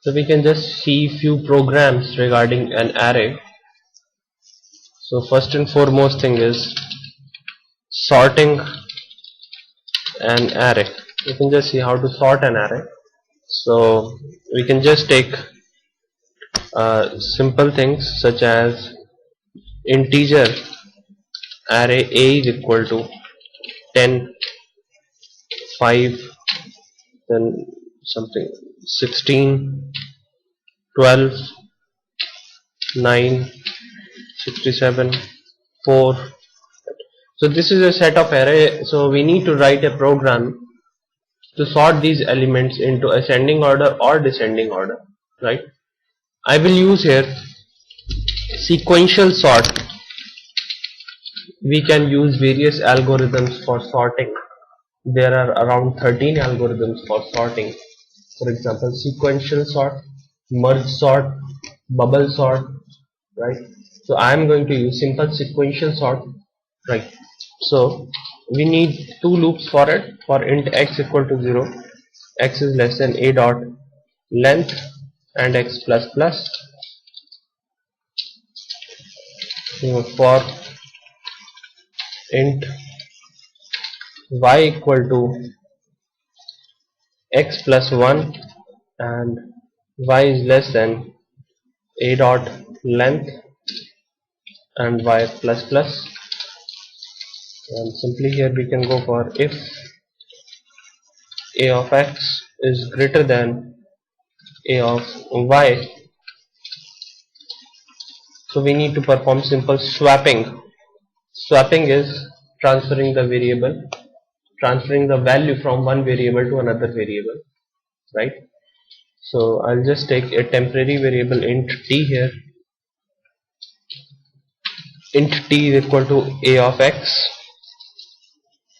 So we can just see few programs regarding an array. So first and foremost thing is sorting an array. You can just see how to sort an array. So we can just take simple things such as integer array a is equal to 10, 5, then something 16, 12, 9, 67, 4. So this is a set of array. So we need to write a program to sort these elements into ascending order or descending order, right? I will use here sequential sort. We can use various algorithms for sorting. There are around 13 algorithms for sorting. For example, sequential sort, merge sort, bubble sort, right? So I am going to use simple sequential sort, right? So we need two loops for it. For int x equal to 0, x is less than a dot length and x plus plus. For int y equal to x plus 1 and y is less than a dot length and y plus plus, and simply here we can go for if a of x is greater than a of y. So we need to perform simple swapping. Swapping is transferring the value from one variable to another variable, right? So I'll just take a temporary variable int t here. Int t is equal to a of x,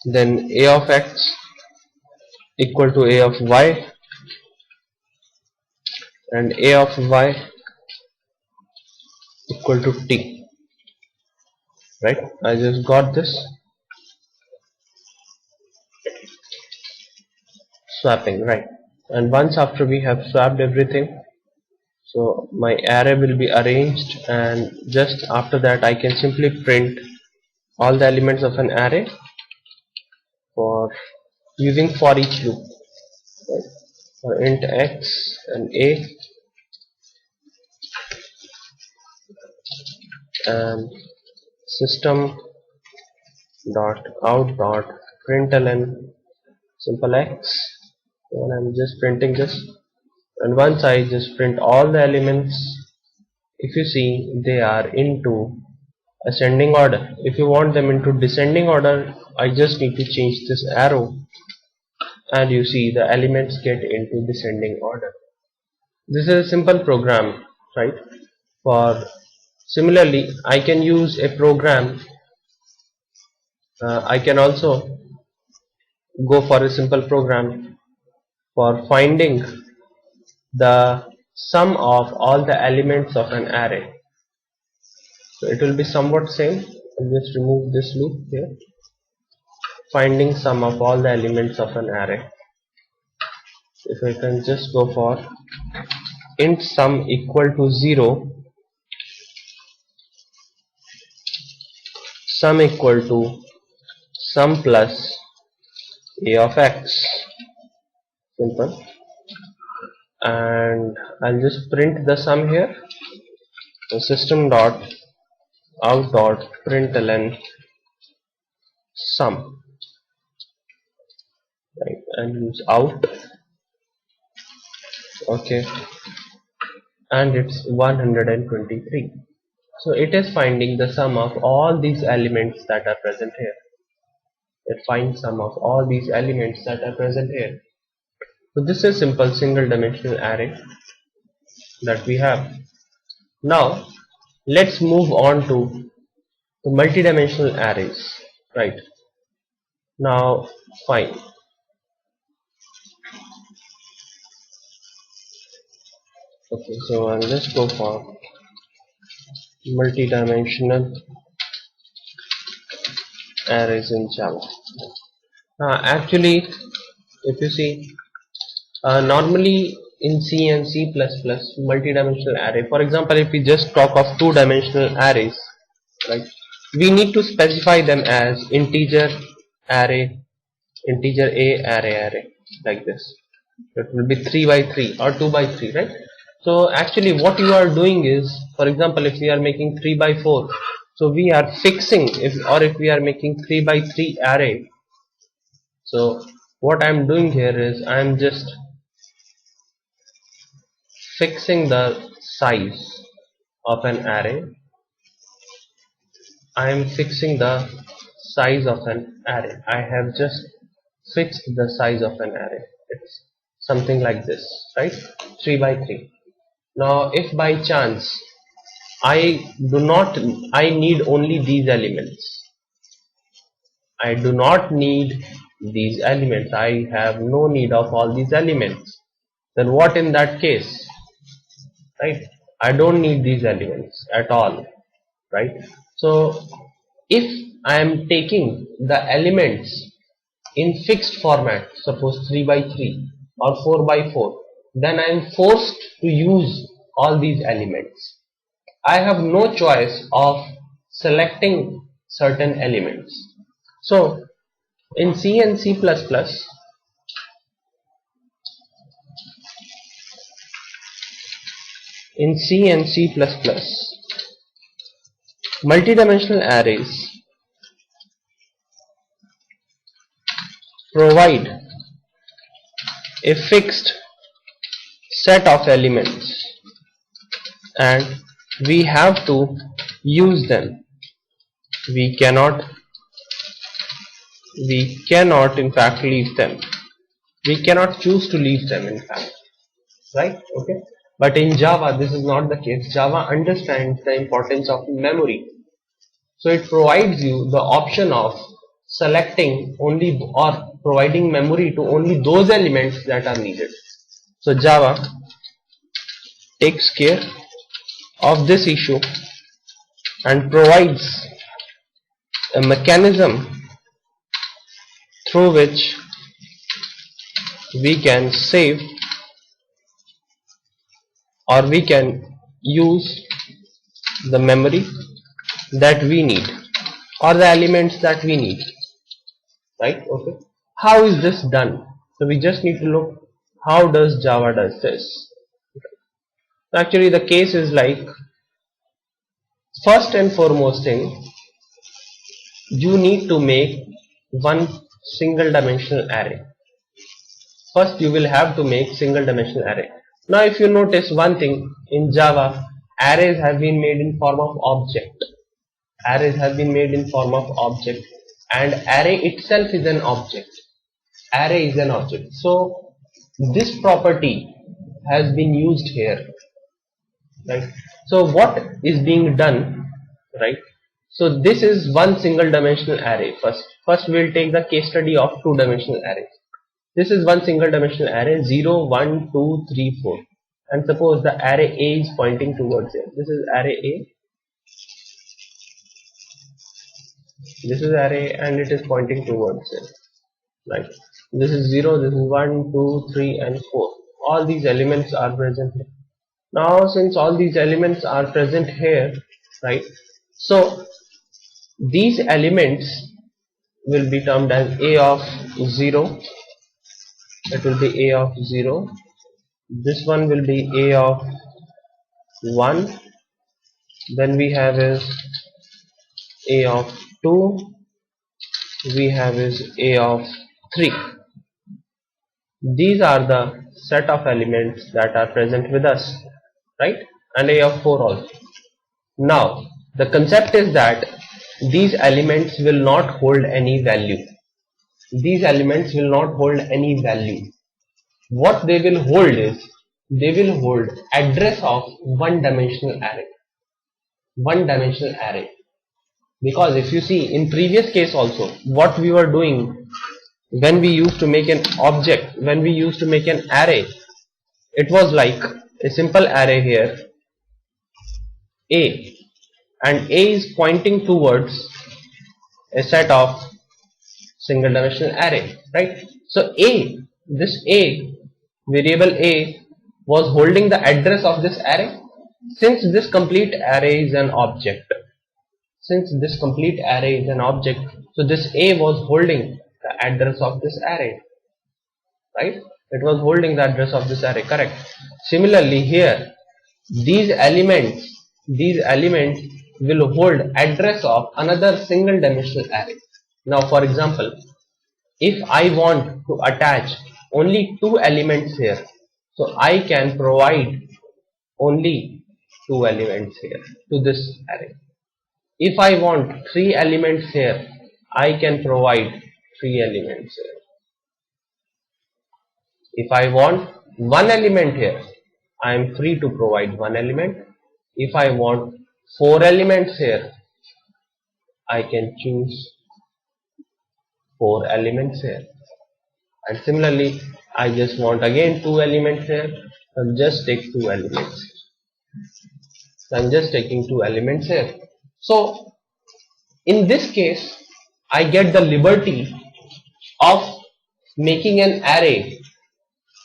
then a of x equal to a of y, and a of y equal to t, right? I just got this swapping, right? And once after we have swapped everything, so my array will be arranged, and just after that I can simply print all the elements of an array for using for each loop, right? For int x and a, and system dot out dot println simple x, and I'm just printing this. And once I just print all the elements, if you see, they are into ascending order. If you want them into descending order, I just need to change this arrow, and you see the elements get into descending order. This is a simple program, right? For similarly, I can use a program. I can also go for a simple program for finding the sum of all the elements of an array. So it will be somewhat same. I'll just remove this loop here. Finding sum of all the elements of an array. If I can just go for int sum equal to 0, sum equal to sum plus a of x, simple, and I'll just print the sum here. So system dot out dot println sum, right, and use out, okay, and it's 123. So it is finding the sum of all these elements that are present here. It finds sum of all these elements that are present here. So this is simple single dimensional array that we have. Now let's move on to the multidimensional arrays, right? Now fine. Okay, so I'll just go for multidimensional arrays in Java. Actually, if you see, normally in C and C++, multidimensional array. For example, if we just talk of two-dimensional arrays, right, we need to specify them as integer array, integer a, array, like this. It will be 3 by 3 or 2 by 3, right? So actually what you are doing is, for example, if we are making 3 by 4, so we are fixing, if we are making 3 by 3 array, so what I am doing here is I am just fixing the size of an array. I am fixing the size of an array. I have just fixed the size of an array. It's something like this, right? 3 by 3. Now if by chance I need only these elements. I do not need these elements. I have no need of all these elements. Then what in that case? Right? I don't need these elements at all. Right? So if I am taking the elements in fixed format, suppose 3 by 3 or 4 by 4, then I am forced to use all these elements. I have no choice of selecting certain elements. So in C and C++, multidimensional arrays provide a fixed set of elements and we have to use them. We cannot in fact leave them. We cannot choose to leave them in fact, right? Okay. But in Java this is not the case. Java understands the importance of memory, so it provides you the option of selecting only or providing memory to only those elements that are needed. So Java takes care of this issue and provides a mechanism through which we can save or we can use the memory that we need or the elements that we need, right? Okay. How is this done? So we just need to look how does Java does this. Actually the case is like, first and foremost thing, you need to make one single dimensional array. First you will have to make single dimensional array. Now if you notice one thing, in Java arrays have been made in form of object. Arrays have been made in form of object and array itself is an object. Array is an object. So this property has been used here, right? So what is being done, right? So this is one single dimensional array. First we will take the case study of two dimensional arrays. This is one single dimensional array 0, 1, 2, 3, 4 and suppose the array A is pointing towards it. This is array A. This is array and it is pointing towards it. Right. This is 0, this is 1, 2, 3 and 4. All these elements are present here. Now since all these elements are present here, right, so these elements will be termed as A of 0. It will be A of 0. This one will be A of 1. Then we have is A of 2. We have is A of 3. These are the set of elements that are present with us, right? And A of 4 also. Now the concept is that these elements will not hold any value. These elements will not hold any value. What they will hold is, they will hold address of one dimensional array. One dimensional array. Because if you see in previous case also, what we were doing when we used to make an object, when we used to make an array, it was like a simple array here, A, and A is pointing towards a set of single dimensional array, right? So A, this A, variable A was holding the address of this array? Since this complete array is an object, so this A was holding the address of this array, right? It was holding the address of this array, correct? Similarly here, these elements will hold address of another single dimensional array. Now for example, if I want to attach only 2 elements here, so I can provide only 2 elements here to this array. If I want 3 elements here, I can provide 3 elements here. If I want 1 element here, I am free to provide 1 element. If I want 4 elements here, I can choose 4 elements here. And similarly, I just want again 2 elements here, so I'll just take 2 elements. So I'm just taking 2 elements here. So in this case, I get the liberty of making an array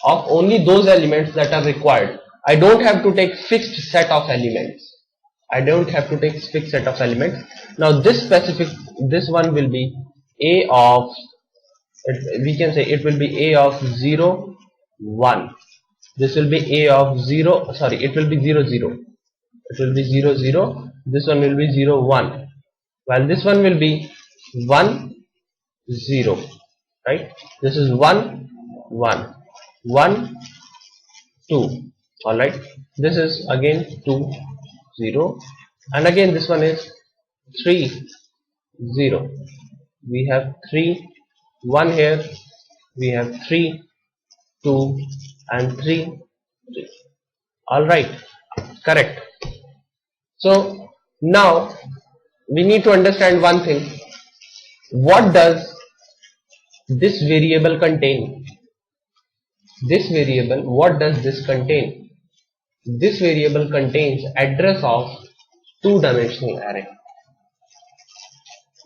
of only those elements that are required. I don't have to take fixed set of elements. Now this one will be A of, we can say it will be A of 0, 1. This will be A of 0, sorry, it will be 0, 0. It will be 0, 0. This one will be 0, 1. While this one will be 1, 0. Right? This is 1, 1. 1, 2. Alright. This is again 2, 0. And again this one is 3, 0. We have 3, 1 here. We have 3, 2 and 3, 3. Alright. Correct. So now we need to understand one thing. What does this variable contain? This variable, what does this contain? This variable contains address of 2-dimensional array.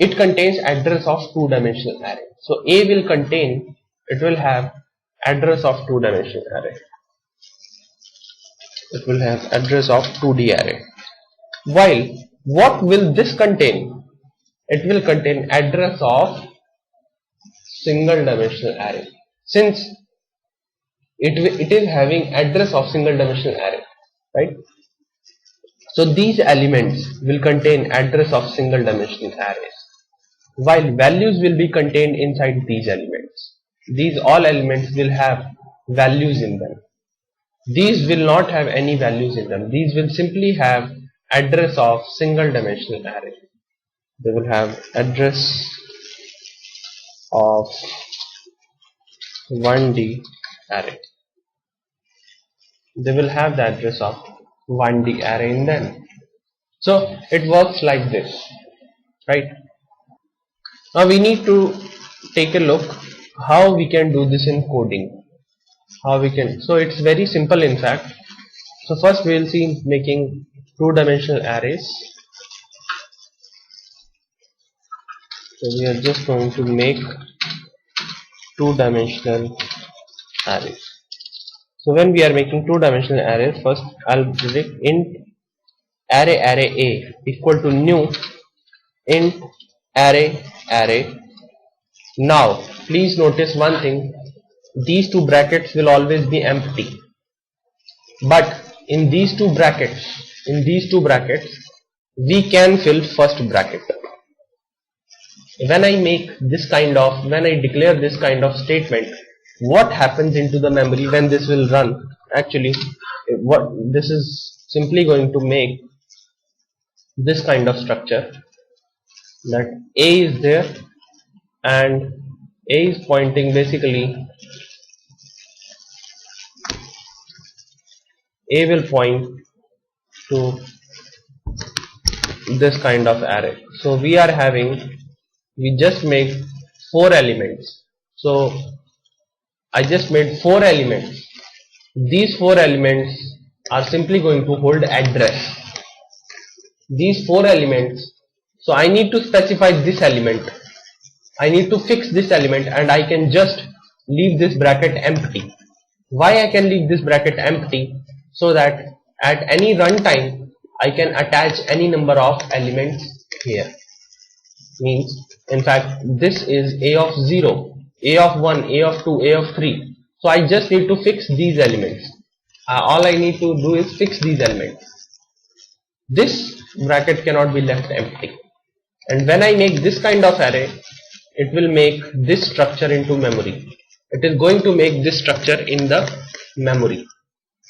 It contains address of 2-dimensional array. So A will contain, it will have address of 2-dimensional array. It will have address of 2D array. While what will this contain? It will contain address of single dimensional array. Since it is having address of single dimensional array, right? So these elements will contain address of single dimensional arrays, while values will be contained inside these elements. These all elements will have values in them. These will not have any values in them. These will simply have address of single dimensional array. They will have address of 1D array. They will have the address of 1D array in them. So it works like this, right? Now we need to take a look how we can do this in coding. So it's very simple in fact. So first we will see making 2-dimensional arrays. So we are just going to make 2-dimensional arrays. So when we are making 2-dimensional arrays, first I'll predict int array A equal to new int array. Now please notice one thing, these two brackets will always be empty, but in these two brackets we can fill first bracket. When I declare this kind of statement, what happens into the memory when this will run? Actually, what this is simply going to make this kind of structure, that A is there and A is pointing, basically A will point to this kind of array. So we just made 4 elements. So I just made 4 elements. These 4 elements are simply going to hold address. These 4 elements, so I need to specify this element. I need to fix this element, and I can just leave this bracket empty. Why I can leave this bracket empty? So that at any runtime I can attach any number of elements here. Means, in fact, this is a of 0, a of 1, a of 2, a of 3. So I just need to fix these elements. All I need to do is fix these elements. This bracket cannot be left empty. And when I make this kind of array, it will make this structure into memory. It is going to make this structure in the memory.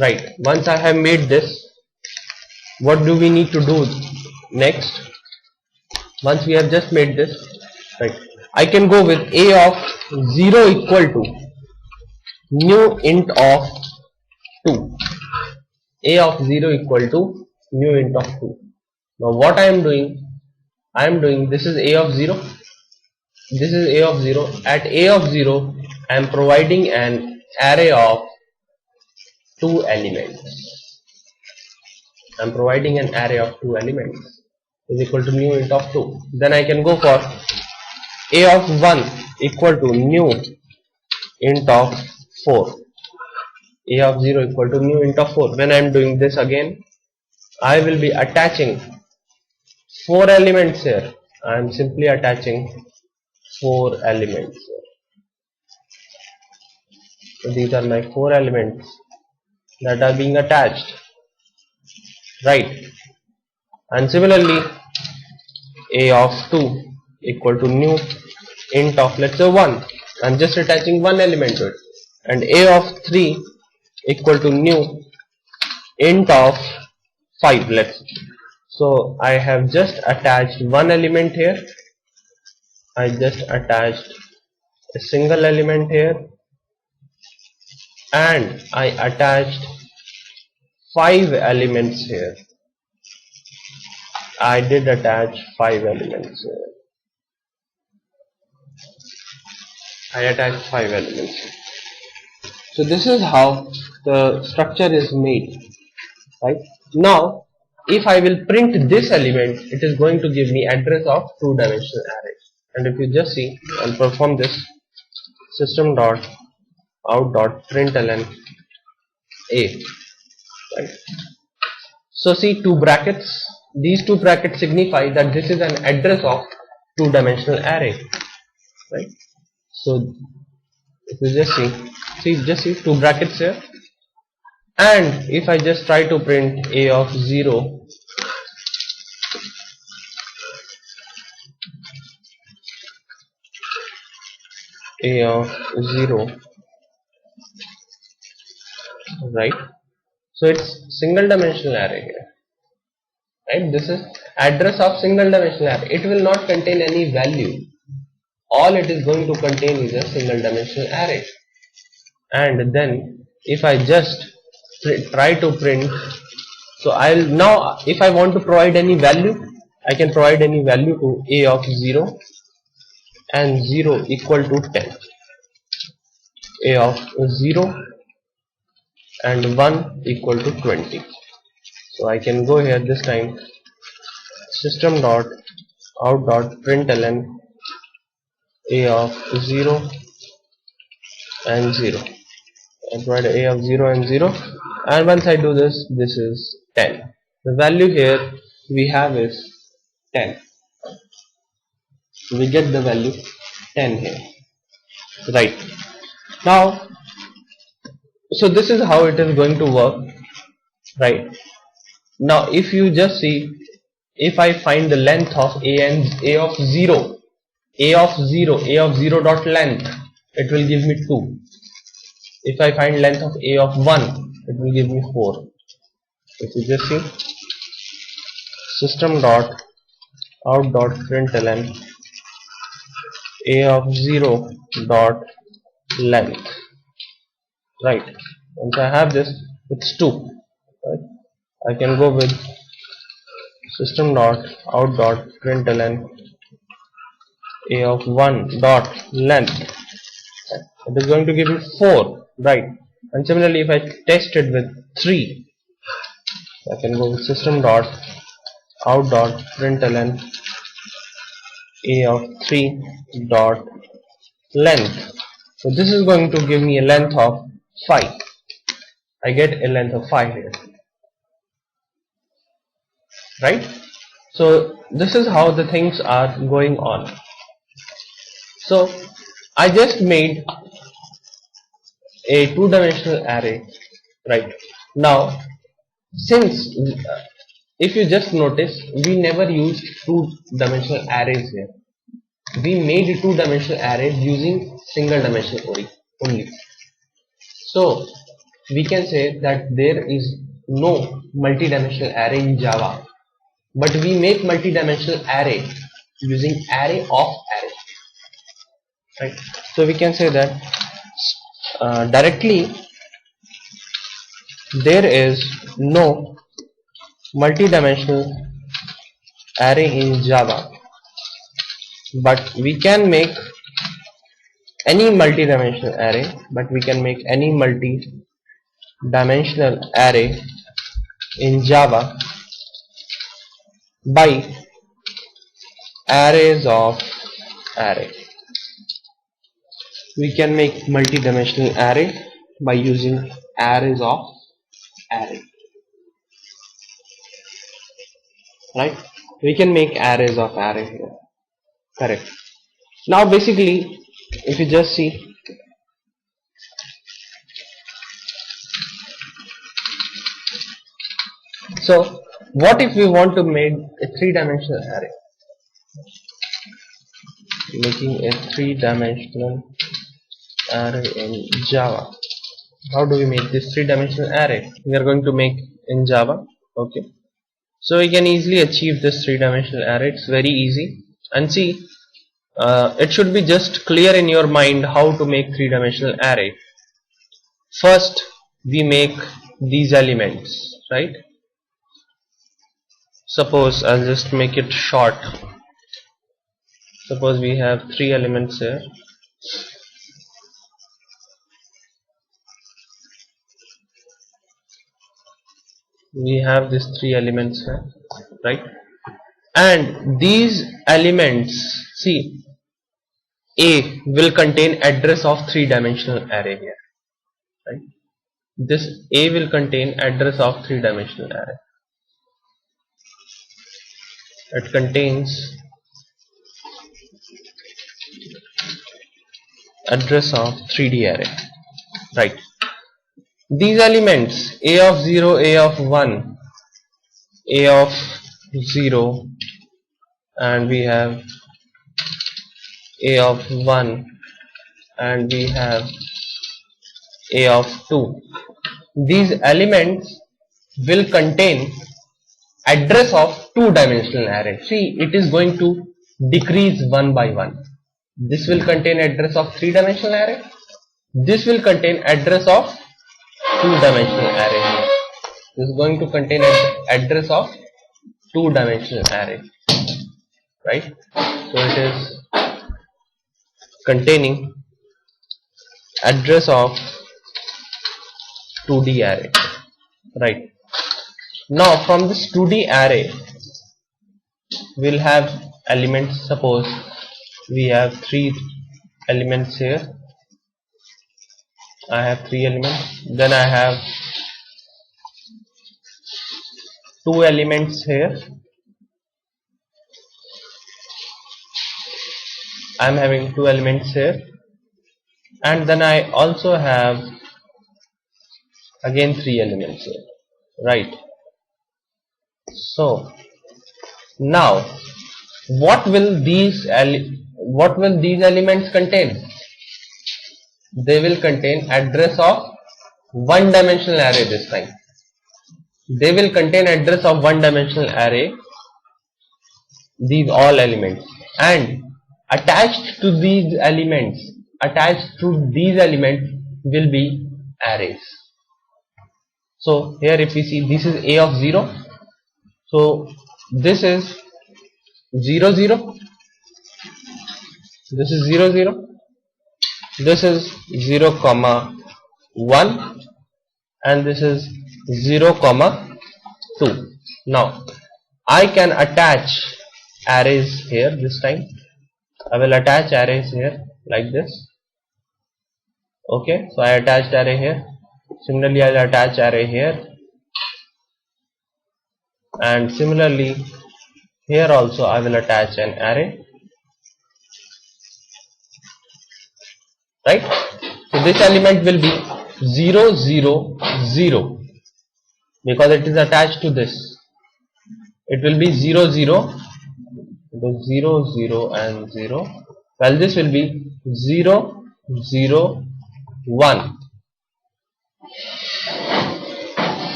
Right. Once I have made this, what do we need to do next? Once we have just made this, right, I can go with a of 0 equal to new int of 2. A of 0 equal to new int of 2. Now what I am doing, this is a of 0, this is a of 0. At a of 0, I am providing an array of 2 elements. I am providing an array of 2 elements is equal to new int of 2. Then I can go for a of 1 equal to new int of 4. A of 0 equal to new int of 4. When I am doing this again, I will be attaching 4 elements here. I am simply attaching 4 elements here. So these are my 4 elements that are being attached. Right. And similarly, a of 2 equal to new int of, let's say, 1. I'm just attaching 1 element to it. And a of 3 equal to new int of 5, let's say. So I have just attached 1 element here. I just attached a single element here. And I attached 5 elements here. I did attach 5 elements here. I attached 5 elements here. So this is how the structure is made. Right? Now, if I will print this element, it is going to give me address of 2-dimensional array. And if you just see, I'll perform this system.out.println a. Right? So see, 2 brackets. These 2 brackets signify that this is an address of 2-dimensional array. Right? So if you just see 2 brackets here. And if I just try to print a of 0, a of 0, right? So it's single dimensional array here. Right? This is address of single dimensional array. It will not contain any value. All it is going to contain is a single dimensional array. And then if I just try to print, so I'll now, if I want to provide any value, I can provide any value to a of 0 and 0 equal to 10. A of 0 and 1 equal to 20. So I can go here this time, system.out.println a of 0 and 0. I provide a of 0 and 0, and once I do this, this is 10. The value here we have is 10. We get the value 10 here. Right. Now, so this is how it is going to work. Right. Now if you just see, if I find the length of a of 0 dot length, it will give me 2. If I find length of a of 1, it will give me 4. If you just see, system.out.println a of 0 dot length. Right. Once I have this, it's 2. Right. I can go with system.out.println a of 1 dot length. It is going to give me 4. Right. And similarly, if I test it with 3, I can go with system.out.println a of 3 dot length. So this is going to give me a length of 5. I get a length of 5 here, right? So this is how the things are going on. So I just made a two-dimensional array, right? Now, since if you just notice, we never used two-dimensional arrays here. We made two-dimensional arrays using single-dimensional only. So we can say that there is no multi-dimensional array in Java, but we make multi-dimensional array using array of array, right? So we can say that directly there is no multi-dimensional array in Java, but we can make any multi-dimensional array, in Java by arrays of array. We can make multi-dimensional array by using arrays of array, right? We can make arrays of array here, correct? Now basically, if you just see, so what if we want to make a three-dimensional array? Making a three-dimensional array in Java. How do we make this three-dimensional array? We are going to make in Java. Okay. So we can easily achieve this three-dimensional array. It's very easy. And see, it should be just clear in your mind how to make three-dimensional array. First, we make these elements, right? Suppose I'll just make it short. Suppose we have three elements here. We have these three elements here, right? And these elements, see, A will contain address of three-dimensional array here, right? This A will contain address of three-dimensional array. It contains address of 3D array, right? These elements A of 0, A of 1, A of 0, and we have A of 1, and we have A of 2. These elements will contain address of two-dimensional array. See, it is going to decrease one by one. This will contain address of three-dimensional array. This will contain address of two-dimensional array. This is going to contain address of two-dimensional array, right? So it is containing address of 2D array, right? Now from this 2D array we'll have elements. Suppose we have three elements here. I have three elements, then I have two elements here. I am having two elements here, and then I also have again three elements here, right? So now what will these elements contain? They will contain address of one-dimensional array this time. They will contain address of one-dimensional array, these all elements, and attached to these elements will be arrays. So here if we see, this is A of 0, so this is 0 0, this is 0 0, this is 0 comma 1, and this is 0 comma 2. Now I can attach arrays here. This time I will attach arrays here like this. Okay, so I attached array here. Similarly, I'll attach array here, and similarly here also I will attach an array, right? So this element will be 0 0 0 because it is attached to this. It will be 0 0, 0 0 and 0, while this will be 0 0 1,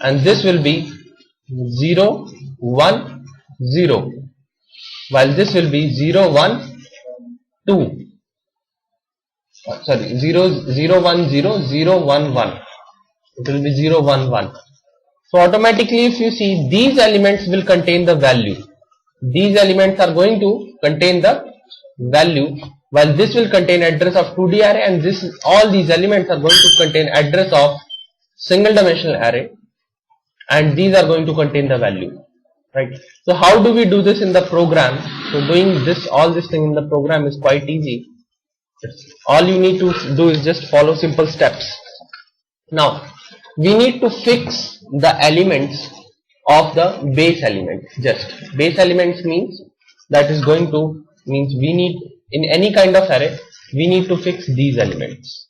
and this will be 0 1 0, while this will be 0 1 2. Sorry, 0 0 1 0 0 1 1. It will be 0 1 1. So automatically, if you see, these elements will contain the value. These elements are going to contain the value, while this will contain address of 2D array, and all these elements are going to contain address of single dimensional array, and these are going to contain the value, right? So how do we do this in the program? So doing this, all this thing in the program is quite easy. All you need to do is just follow simple steps. Now we need to fix the elements of the base element. Just base elements means we need, in any kind of array, we need to fix these elements.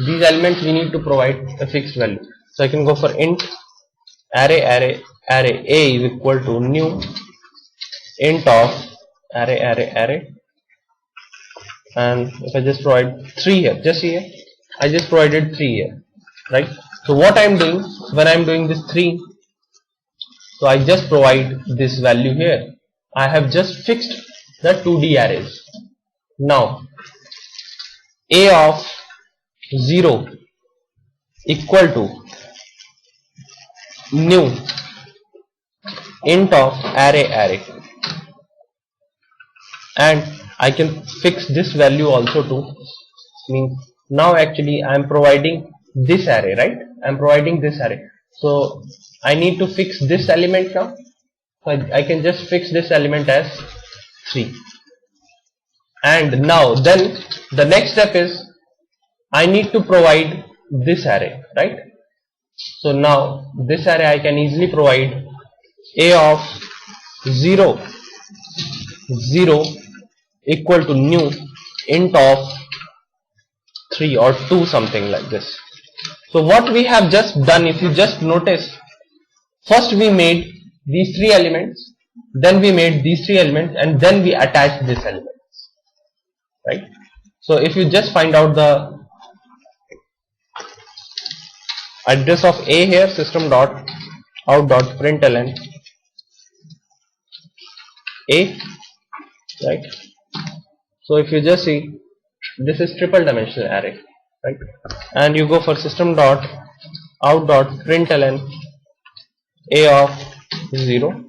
These elements we need to provide a fixed value. So I can go for int array A is equal to new int of array, and if I just provide 3 here, just here I just provided 3 here, right? So what I am doing when I am doing this 3, so I just provide this value here. I have just fixed the 2D arrays. Now a of 0 equal to new int of array, and I can fix this value also too. Means now actually I am providing this array, right? I am providing this array. So I need to fix this element now. So I can just fix this element as 3. And now then the next step is I need to provide this array, right? So now this array I can easily provide a of 0 0 equal to new int of 3 or 2, something like this. So what we have just done, if you just notice, first we made these 3 elements, then we made these 3 elements, and then we attached these elements, right? So if you just find out the address of A here, system.out.println A, right? So if you just see, this is triple dimensional array, right? And you go for system.out.println A of 0.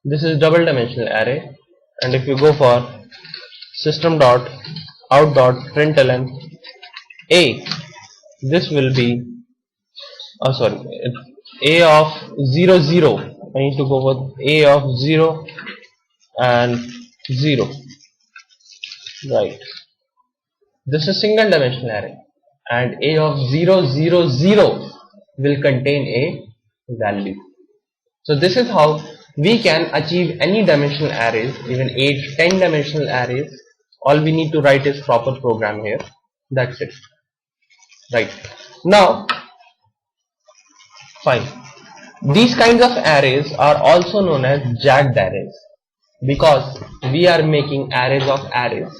This is double dimensional array, and if you go for system.out.println A, this will be A of 0 0. I need to go for A of 0 and 0, right? This is single dimensional array, and A of 0 0 0 will contain a value. So this is how we can achieve any dimensional arrays, even 8, 10 dimensional arrays. All we need to write is proper program here. That's it, right? Now fine, these kinds of arrays are also known as jagged arrays, because we are making arrays of arrays.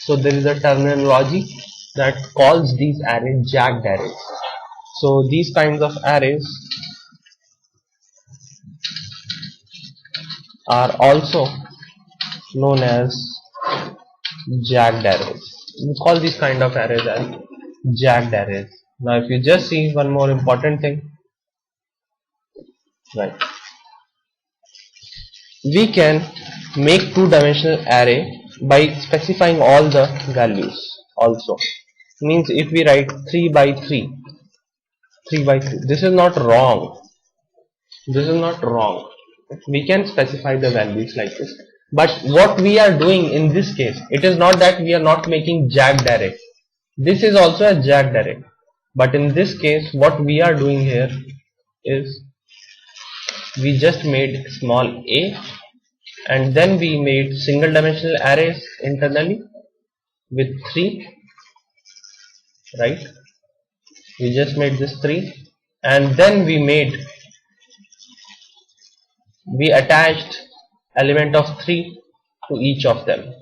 So there is a terminology that calls these arrays jagged arrays. So these kinds of arrays are also known as jagged arrays. We call these kind of arrays as jagged arrays. Now if you just see one more important thing, right? We can make two-dimensional array by specifying all the values also. Means if we write 3 by 3, this is not wrong. This is not wrong. We can specify the values like this. But what we are doing in this case, it is not that we are not making jagged array. This is also a jagged array, but in this case what we are doing here is we just made small a, and then we made single dimensional arrays internally with 3, right? We just made this 3, and then we attached element of 3 to each of them,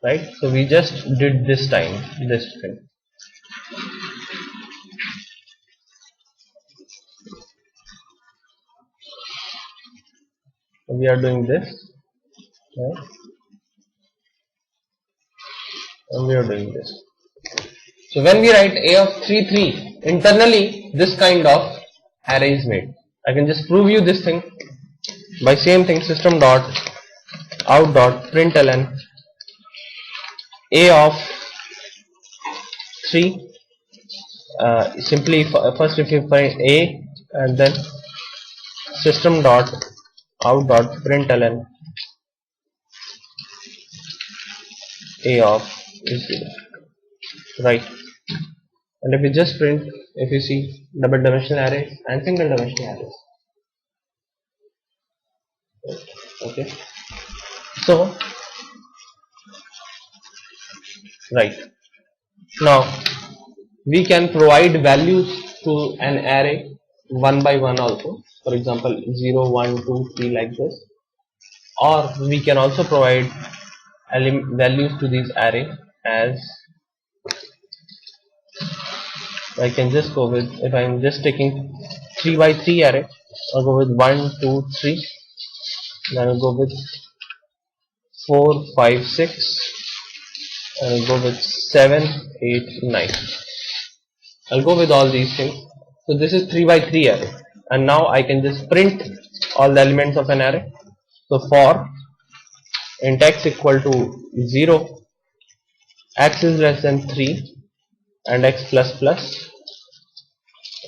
right? So we just did this thing. So we are doing this, right? And we are doing this. So when we write a of 3 3, internally this kind of array is made. I can just prove you this thing by same thing, system dot out dot println a of 3. Simply first if you find a, and then system dot out dot println a of is 0, right? And if you just print, if you see double dimensional arrays and single dimensional arrays, okay? So right now we can provide values to an array one by one also, for example 0 1 2 3 like this, or we can also provide values to these array as, I can just go with, if I'm just taking 3 by 3 array, I'll go with 1 2 3, then I'll go with 4 5 6, and I'll go with 7 8 9. I'll go with all these things. So this is 3 by 3 array, and now I can just print all the elements of an array. So for int x equal to 0, x is less than 3, and x plus plus,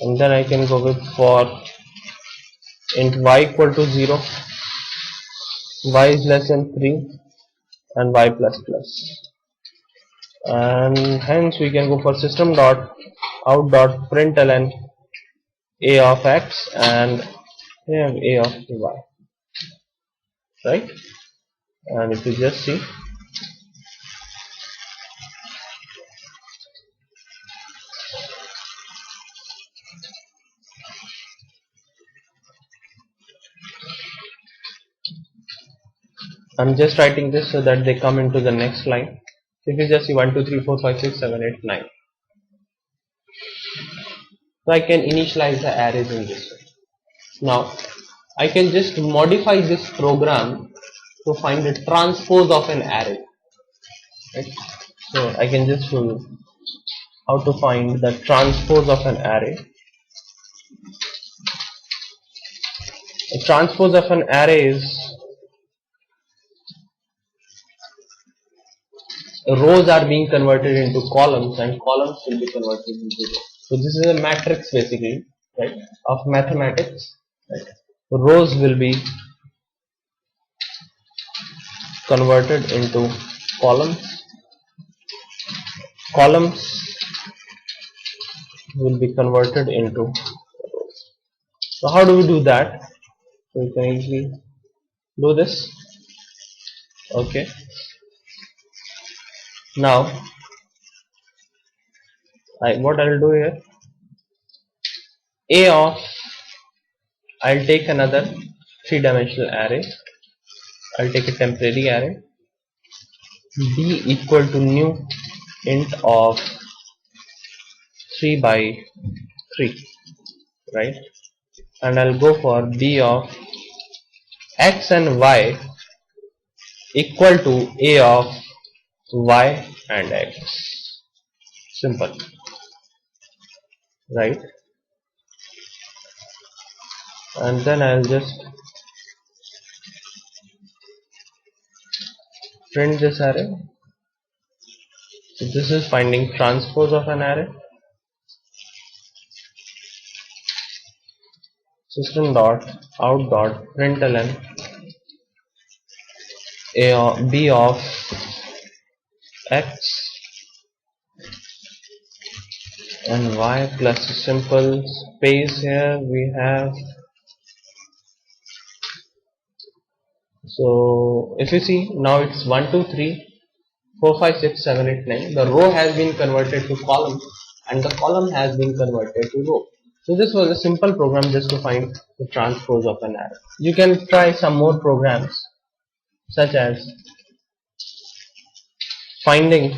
and then I can go with for int y equal to 0, y is less than 3, and y plus plus, and hence we can go for system dot out dot println a of x and a of y, right? And if you just see, I'm just writing this so that they come into the next line. If you just see 1 2 3 4 5 6 7 8 9, so I can initialize the arrays in this way. Now I can just modify this program to find the transpose of an array, right? So I can just show you how to find the transpose of an array. The transpose of an array is, rows are being converted into columns and columns will be converted into rows. So this is a matrix basically, right, of mathematics, right? Rows will be converted into columns, columns will be converted into rows. So how do we do that? So we can easily do this, okay? Now what I'll do here, a of, I'll take another 3-dimensional array, I'll take a temporary array, b equal to new int of 3 by 3, right? And I'll go for b of x and y equal to a of y and x. Simple, right? And then I'll just print this array. So this is finding transpose of an array. System dot out dot println b of x and y plus a simple space here we have. So if you see now it's 1 2 3 4 5 6 7 8 9. The row has been converted to column and the column has been converted to row. So this was a simple program just to find the transpose of an array. You can try some more programs such as finding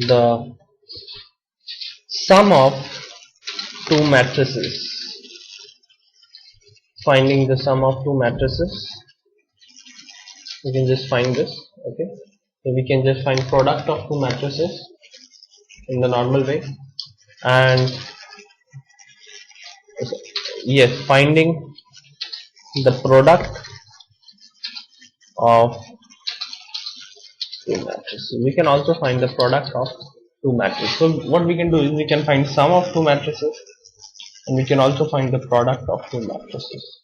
the sum of two matrices. Finding the sum of two matrices. We can just find this. Okay. So we can just find product of two matrices in the normal way, and yes, finding the product of two matrices. We can also find the product of two matrices. So what we can do is we can find sum of two matrices and we can also find the product of two matrices.